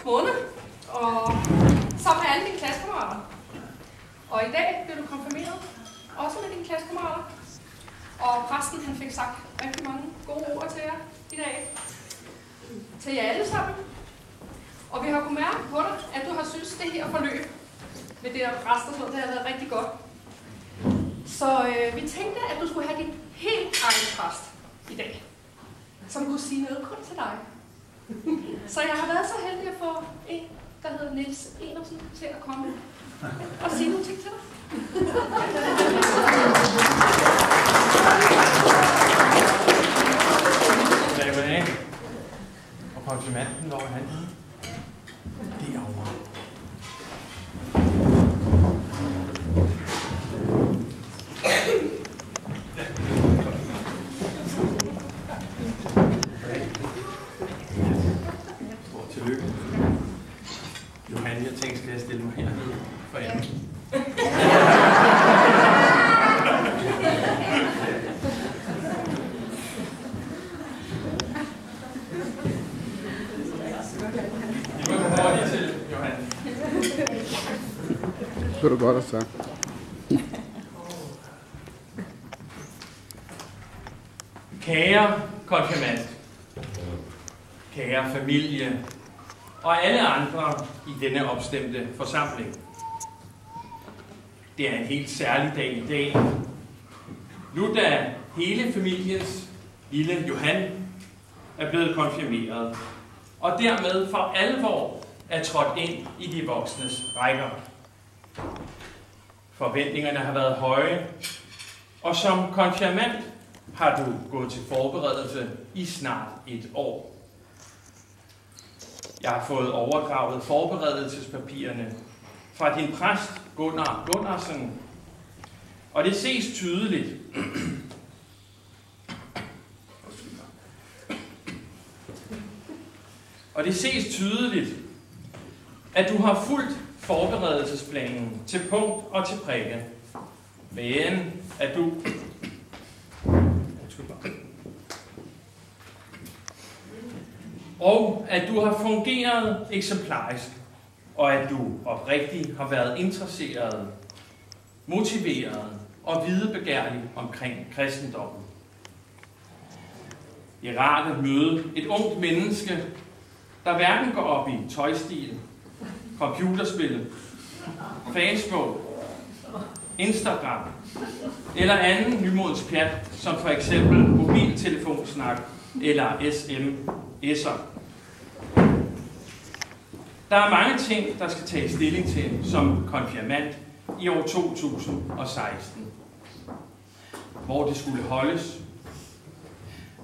måned, og sammen med alle dine klassekammerater. Og i dag bliver du konfirmeret, også med dine klassekammerater. Og præsten han fik sagt rigtig mange gode ord til jer i dag. Til jer alle sammen. Og vi har kunnet mærke på dig, at du har synes det her forløb med det der præst og sådan, det har været rigtig godt. Så vi tænkte, at du skulle have din helt egen præst i dag, som kunne sige noget kun til dig. Så jeg har været så heldig at få en, der hedder Niels Enersen, til at komme og sige nogle ting til dig. Goddag. Og konfirmanden, hvor er han? Derovre. Tillykke. Johan, jeg tænkte, skal jeg stille mig hernede for enden? Det kunne du godt have sagt. Kære konfirmand, kære familie og alle andre i denne opstemte forsamling. Det er en helt særlig dag i dag. Nu da hele familiens lille Johan er blevet konfirmeret, og dermed for alvor er trådt ind i de voksnes rækker. Forventningerne har været høje, og som konfirmand har du gået til forberedelse i snart et år. Jeg har fået overdraget forberedelsespapirerne fra din præst Gunnar Gunnarsen, og det ses tydeligt, at du har fulgt forberedelsesplanen til punkt og til prikke, men at du har fungeret eksemplarisk, og at du oprigtigt har været interesseret, motiveret og videbegærlig omkring kristendommen. Det er rart at møde et ungt menneske, der hverken går op i tøjstil, computerspil, Facebook, Instagram eller anden nymodens pjat, som for eksempel mobiltelefonsnak eller sms'er. Der er mange ting, der skal tages stilling til som konfirmand i år 2016. Hvor det skulle holdes,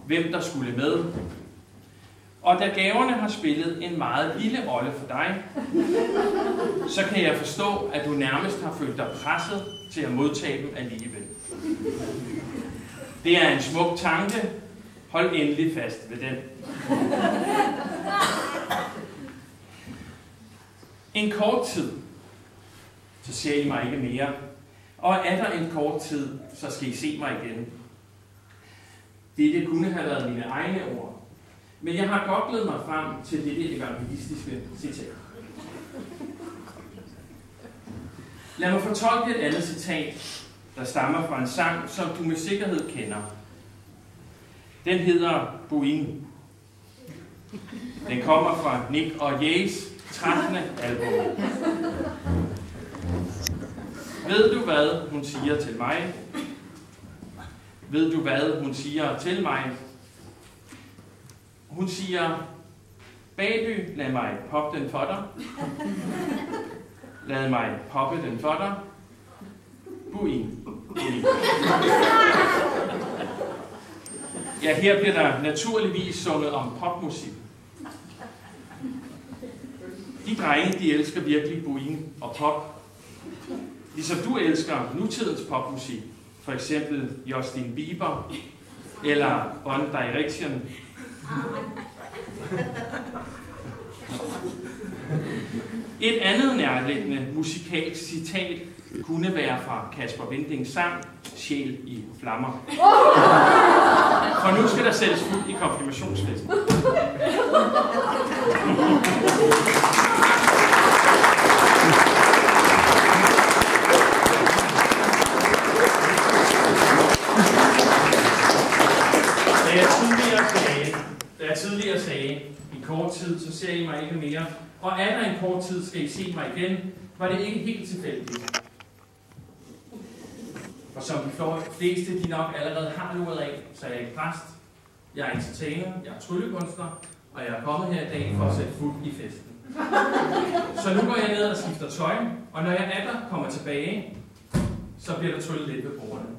hvem der skulle med, og da gaverne har spillet en meget lille rolle for dig, så kan jeg forstå, at du nærmest har følt dig presset til at modtage dem alligevel. Det er en smuk tanke. Hold endelig fast ved den. En kort tid, så ser I mig ikke mere. Og er der en kort tid, så skal I se mig igen. Det kunne have været mine egne ord. Men jeg har goklet mig frem til dette evangelistiske citat. Lad mig fortolke et andet citat, der stammer fra en sang, som du med sikkerhed kender. Den hedder Buin. Den kommer fra Nick og Jays 13. album. Ved du, hvad hun siger til mig? Ved du, hvad hun siger til mig? Hun siger, baby, lad mig poppe den for dig. Lad mig poppe den for dig. Buin. Buin. Ja, her bliver der naturligvis sunget om popmusik. De drenge, de elsker virkelig buin og pop. Ligesom du elsker nutidens popmusik. For eksempel Justin Bieber eller One Direction. Et andet nærliggende musikalsk citat kunne være fra Kasper Windings sang Sjæl i flammer. For nu skal der sættes fuld i konfirmationsfesten. tidligere sagde, i kort tid, så ser I mig ikke mere, og er der en kort tid, skal I se mig igen, var det ikke helt tilfældigt. For som de fleste de nok allerede har luret af, så er jeg ikke præst, jeg er entertainer, jeg er tryllekunstner, og jeg er kommet her i dag for at sætte fuld i festen. Så nu går jeg ned og skifter tøj, og når jeg atter kommer tilbage, så bliver der tryllet lidt ved bordene.